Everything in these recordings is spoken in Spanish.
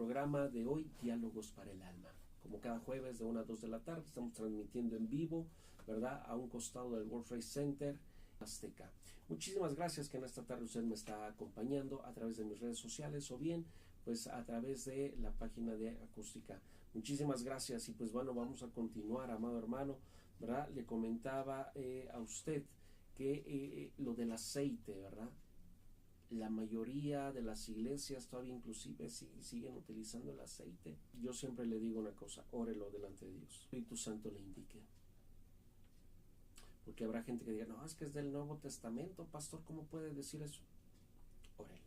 Programa de hoy, Diálogos para el Alma. Como cada jueves de 1 a 2 de la tarde, estamos transmitiendo en vivo, ¿verdad? A un costado del World Trade Center Azteca. Muchísimas gracias que en esta tarde usted me está acompañando a través de mis redes sociales o bien pues a través de la página de Acústica. Muchísimas gracias y pues bueno, vamos a continuar, amado hermano, ¿verdad? Le comentaba a usted que lo del aceite, ¿verdad? La mayoría de las iglesias todavía inclusive siguen utilizando el aceite. Yo siempre le digo una cosa, órelo delante de Dios. El Espíritu Santo le indique. Porque habrá gente que diga, no, es que es del Nuevo Testamento, pastor, ¿cómo puede decir eso? Órelo.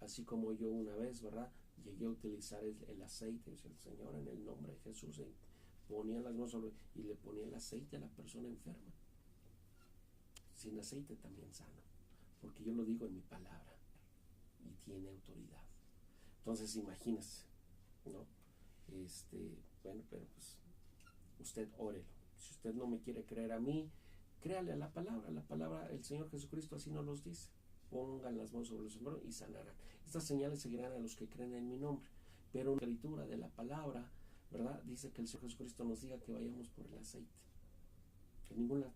Así como yo una vez, ¿verdad? Llegué a utilizar el aceite, dice el Señor, en el nombre de Jesús, y ponía las manos y le ponía el aceite a la persona enferma. Sin aceite también sano, porque yo lo digo en mi palabra y tiene autoridad. Entonces imagínese, ¿no? Bueno, pero pues usted órelo. Si usted no me quiere creer a mí, créale a la palabra, el Señor Jesucristo así nos los dice. Pongan las manos sobre los enfermos y sanarán. Estas señales seguirán a los que creen en mi nombre. Pero en la escritura de la palabra, ¿verdad? Dice que el Señor Jesucristo nos diga que vayamos por el aceite. En ningún lado.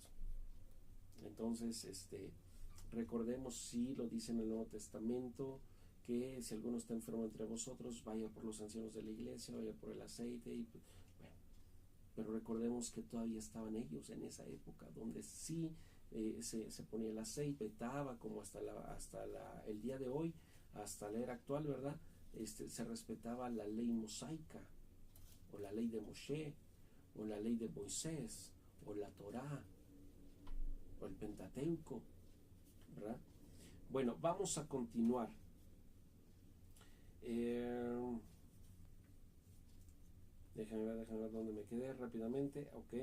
Entonces, recordemos, sí lo dice en el Nuevo Testamento, que si alguno está enfermo entre vosotros, vaya por los ancianos de la iglesia, vaya por el aceite. Y, bueno, pero recordemos que todavía estaban ellos en esa época, donde sí se ponía el aceite, petaba como hasta el día de hoy, hasta la era actual, ¿verdad? Se respetaba la ley mosaica, o la ley de Moshe, o la ley de Moisés, o la Torá, o el Pentateuco, ¿verdad? Bueno, vamos a continuar. Déjame ver dónde me quedé rápidamente. Ok.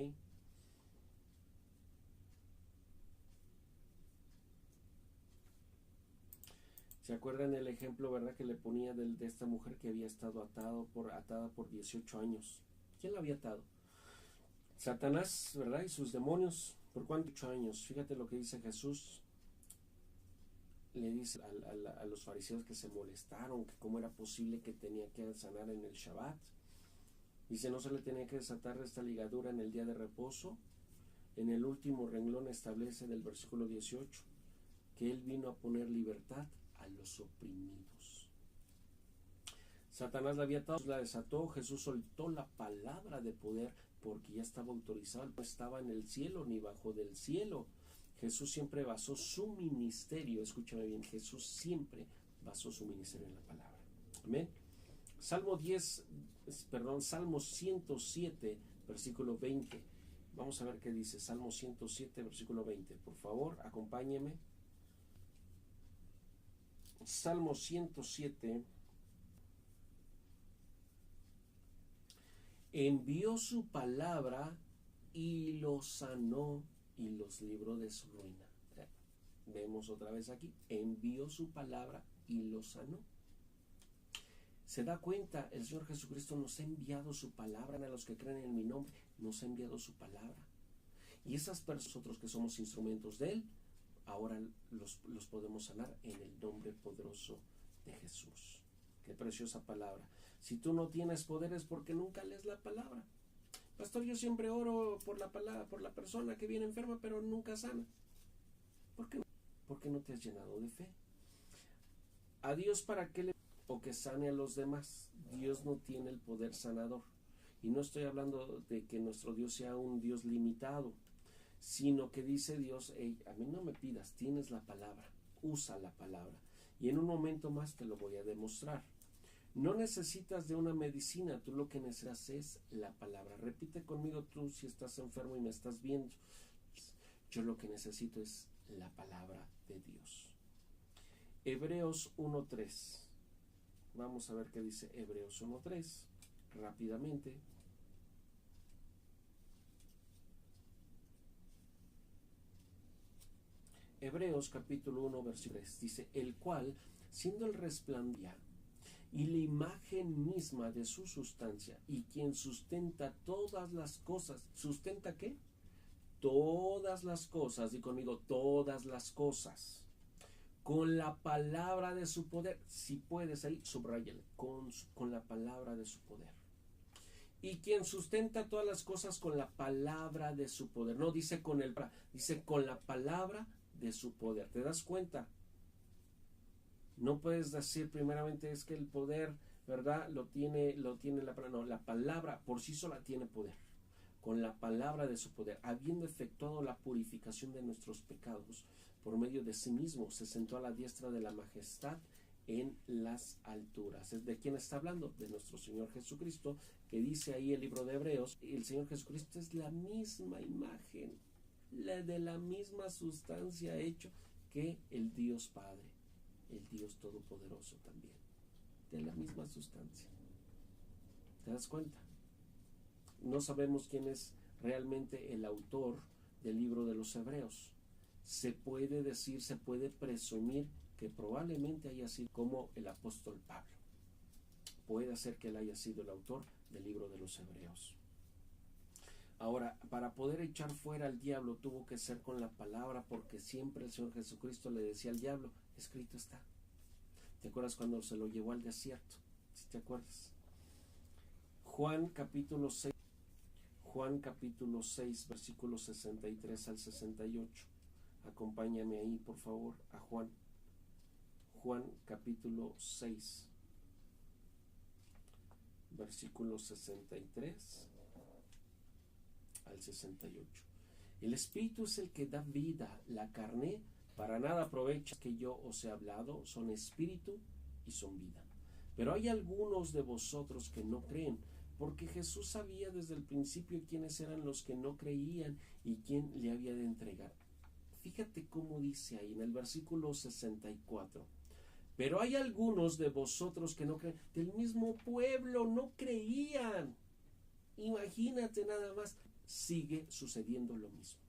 ¿Se acuerdan el ejemplo, verdad, que le ponía de esta mujer que había estado atada por 18 años? ¿Quién la había atado? Satanás, ¿verdad? Y sus demonios. ¿Por cuántos años? Fíjate lo que dice Jesús. Le dice a los fariseos que se molestaron, que cómo era posible que tenía que sanar en el Shabbat. Dice, no se le tenía que desatar esta ligadura en el día de reposo. En el último renglón establece del versículo 18 que él vino a poner libertad a los oprimidos. Satanás la había atado, la desató, Jesús soltó la palabra de poder porque ya estaba autorizado, no estaba en el cielo ni bajo del cielo. Jesús siempre basó su ministerio, escúchame bien, Jesús siempre basó su ministerio en la palabra. Amén. Salmo 107, versículo 20. Vamos a ver qué dice Salmo 107, versículo 20. Por favor, acompáñeme. Salmo 107. Envió su palabra y los sanó y los libró de su ruina. Vemos otra vez aquí, envió su palabra y los sanó. Se da cuenta, el Señor Jesucristo nos ha enviado su palabra, a los que creen en mi nombre, nos ha enviado su palabra. Y esas personas, nosotros que somos instrumentos de Él, ahora los podemos sanar en el nombre poderoso de Jesús. Qué preciosa palabra. Si tú no tienes poder es porque nunca lees la palabra. Pastor, yo siempre oro por la palabra, por la persona que viene enferma, pero nunca sana. ¿Por qué no? Porque no te has llenado de fe. ¿A Dios para qué le o que sane a los demás? Dios no tiene el poder sanador. Y no estoy hablando de que nuestro Dios sea un Dios limitado, sino que dice Dios, hey, a mí no me pidas, tienes la palabra, usa la palabra. Y en un momento más te lo voy a demostrar. No necesitas de una medicina, tú lo que necesitas es la palabra. Repite conmigo tú si estás enfermo y me estás viendo. Yo lo que necesito es la palabra de Dios. Hebreos 1:3. Vamos a ver qué dice Hebreos 1:3 rápidamente. Hebreos capítulo 1 versículo 3 dice, el cual, siendo el resplandor y la imagen misma de su sustancia, y quien sustenta todas las cosas, ¿sustenta qué? Todas las cosas, y conmigo, todas las cosas, con la palabra de su poder. Si puedes ahí, subráyale, con la palabra de su poder. Y quien sustenta todas las cosas con la palabra de su poder. No dice dice con la palabra de su poder. ¿Te das cuenta? No puedes decir primeramente es que el poder, ¿verdad? Lo tiene la palabra. No, la palabra por sí sola tiene poder. Con la palabra de su poder, habiendo efectuado la purificación de nuestros pecados, por medio de sí mismo, se sentó a la diestra de la majestad en las alturas. ¿De quién está hablando? De nuestro Señor Jesucristo, que dice ahí el libro de Hebreos, el Señor Jesucristo es la misma imagen, de la misma sustancia hecho que el Dios Padre, el Dios Todopoderoso también, de la misma sustancia. ¿Te das cuenta? No sabemos quién es realmente el autor del libro de los Hebreos. Se puede decir, se puede presumir que probablemente haya sido como el apóstol Pablo. Puede ser que él haya sido el autor del libro de los Hebreos. Ahora, para poder echar fuera al diablo tuvo que ser con la palabra, porque siempre el Señor Jesucristo le decía al diablo, escrito está. ¿Te acuerdas cuando se lo llevó al desierto? ¿Sí te acuerdas? Juan capítulo 6, versículos 63 al 68. Acompáñame ahí, por favor, a Juan. Juan capítulo 6, versículos 63 al 68. El Espíritu es el que da vida, la carne para nada aprovecha. Que yo os he hablado son espíritu y son vida. Pero hay algunos de vosotros que no creen, porque Jesús sabía desde el principio quiénes eran los que no creían y quién le había de entregar. Fíjate cómo dice ahí en el versículo 64. Pero hay algunos de vosotros que no creen. Del mismo pueblo no creían. Imagínate nada más. Sigue sucediendo lo mismo.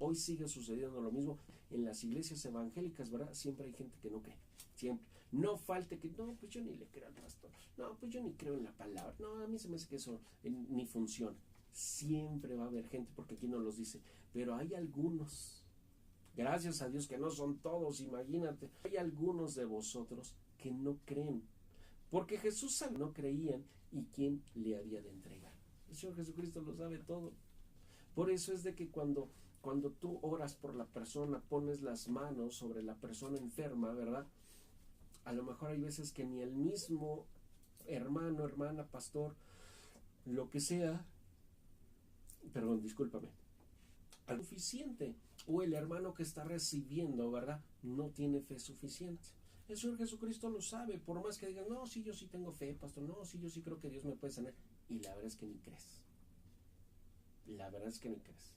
Hoy sigue sucediendo lo mismo en las iglesias evangélicas, ¿verdad? Siempre hay gente que no cree. Siempre. No falte que, no, pues yo ni le creo al pastor. No, pues yo ni creo en la palabra. No, a mí se me hace que eso ni funciona. Siempre va a haber gente, porque aquí no los dice. Pero hay algunos. Gracias a Dios que no son todos, imagínate. Hay algunos de vosotros que no creen. Porque Jesús no creían y quién le había de entregar. El Señor Jesucristo lo sabe todo. Por eso es de que cuando tú oras por la persona, pones las manos sobre la persona enferma, ¿verdad? A lo mejor hay veces que ni el mismo hermano, hermana, pastor, lo que sea, perdón, discúlpame, es suficiente. O el hermano que está recibiendo, ¿verdad? No tiene fe suficiente. El Señor Jesucristo lo sabe, por más que digan, no, sí, yo sí tengo fe, pastor, no, sí, yo sí creo que Dios me puede sanar. Y la verdad es que ni crees. La verdad es que ni crees.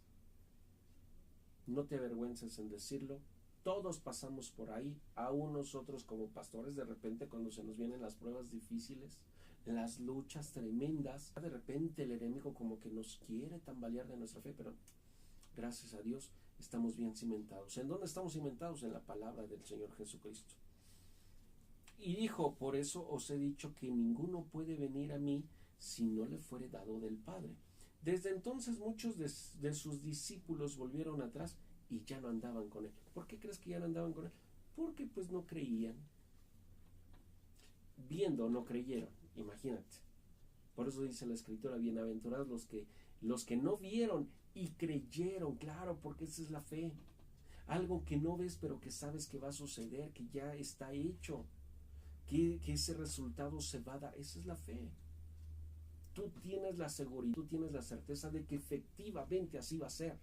No te avergüences en decirlo. Todos pasamos por ahí, aún nosotros como pastores, de repente cuando se nos vienen las pruebas difíciles, las luchas tremendas, de repente el enemigo como que nos quiere tambalear de nuestra fe, pero gracias a Dios estamos bien cimentados. ¿En dónde estamos cimentados? En la palabra del Señor Jesucristo. Y dijo, por eso os he dicho que ninguno puede venir a mí si no le fuere dado del Padre. Desde entonces muchos de sus discípulos volvieron atrás y ya no andaban con él. ¿Por qué crees que ya no andaban con él? Porque pues no creían. Viendo no creyeron, imagínate. Por eso dice la Escritura, bienaventurados los que no vieron y creyeron. Claro, porque esa es la fe. Algo que no ves pero que sabes que va a suceder, que ya está hecho, que ese resultado se va a dar. Esa es la fe. Tú tienes la seguridad, tú tienes la certeza de que efectivamente así va a ser.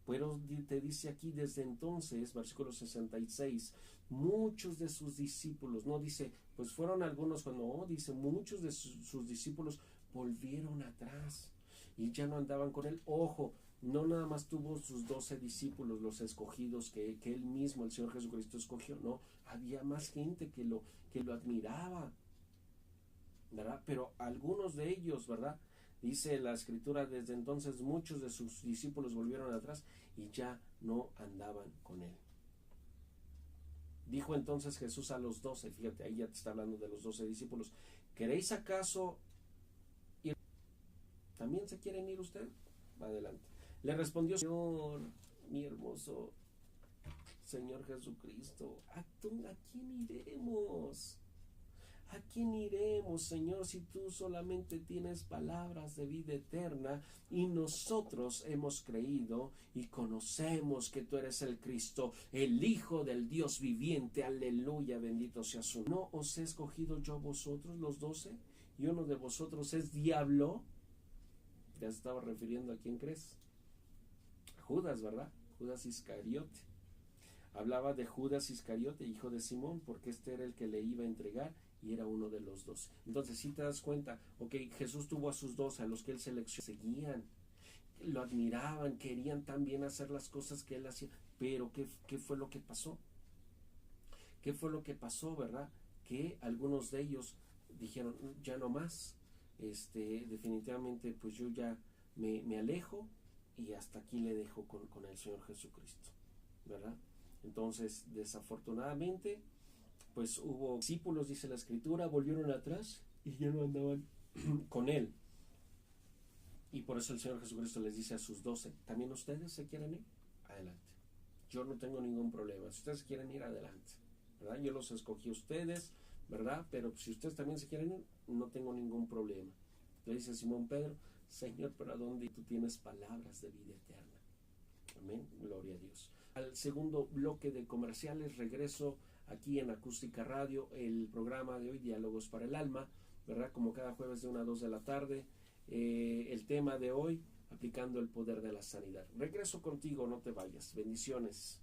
Pero te dice aquí, desde entonces, versículo 66, muchos de sus discípulos, no dice, pues fueron algunos, no, dice, muchos de sus discípulos volvieron atrás y ya no andaban con él. Ojo, no nada más tuvo sus 12 discípulos, los escogidos que él mismo, el Señor Jesucristo, escogió, no, había más gente que lo admiraba, ¿verdad? Pero algunos de ellos, ¿verdad? Dice la Escritura, desde entonces muchos de sus discípulos volvieron atrás y ya no andaban con él. Dijo entonces Jesús a los 12, fíjate, ahí ya te está hablando de los 12 discípulos, ¿queréis acaso ir? ¿También se quieren ir ustedes? Adelante. Le respondió, Señor, mi hermoso, Señor Jesucristo, ¿a quién iremos? ¿A quién iremos, Señor, si tú solamente tienes palabras de vida eterna y nosotros hemos creído y conocemos que tú eres el Cristo, el Hijo del Dios viviente? Aleluya, bendito sea su nombre. ¿No os he escogido yo vosotros, los 12? ¿Y uno de vosotros es diablo? Ya se estaba refiriendo a quién crees. A Judas, ¿verdad? Judas Iscariote. Hablaba de Judas Iscariote, hijo de Simón, porque este era el que le iba a entregar y era uno de los 12. Entonces, si te das cuenta, Jesús tuvo a sus 12, a los que él seleccionó, seguían, lo admiraban, querían también hacer las cosas que él hacía. Pero, ¿qué fue lo que pasó? ¿Qué fue lo que pasó, verdad? Que algunos de ellos dijeron, ya no más, definitivamente, pues yo ya me alejo y hasta aquí le dejo con el Señor Jesucristo, ¿verdad? Entonces, desafortunadamente, pues hubo discípulos, dice la Escritura, volvieron atrás y ya no andaban con él. Y por eso el Señor Jesucristo les dice a sus 12, ¿también ustedes se quieren ir? Adelante. Yo no tengo ningún problema. Si ustedes quieren ir, adelante, ¿verdad? Yo los escogí a ustedes, ¿verdad? Pero si ustedes también se quieren ir, no tengo ningún problema. Le dice Simón Pedro, Señor, ¿pero a dónde? Tú tienes palabras de vida eterna. Amén, gloria a Dios. Al segundo bloque de comerciales, regreso aquí en Acústica Radio, el programa de hoy, Diálogos para el Alma, ¿verdad? Como cada jueves de 1 a 2 de la tarde. El tema de hoy, aplicando el poder de la sanidad. Regreso contigo, no te vayas. Bendiciones.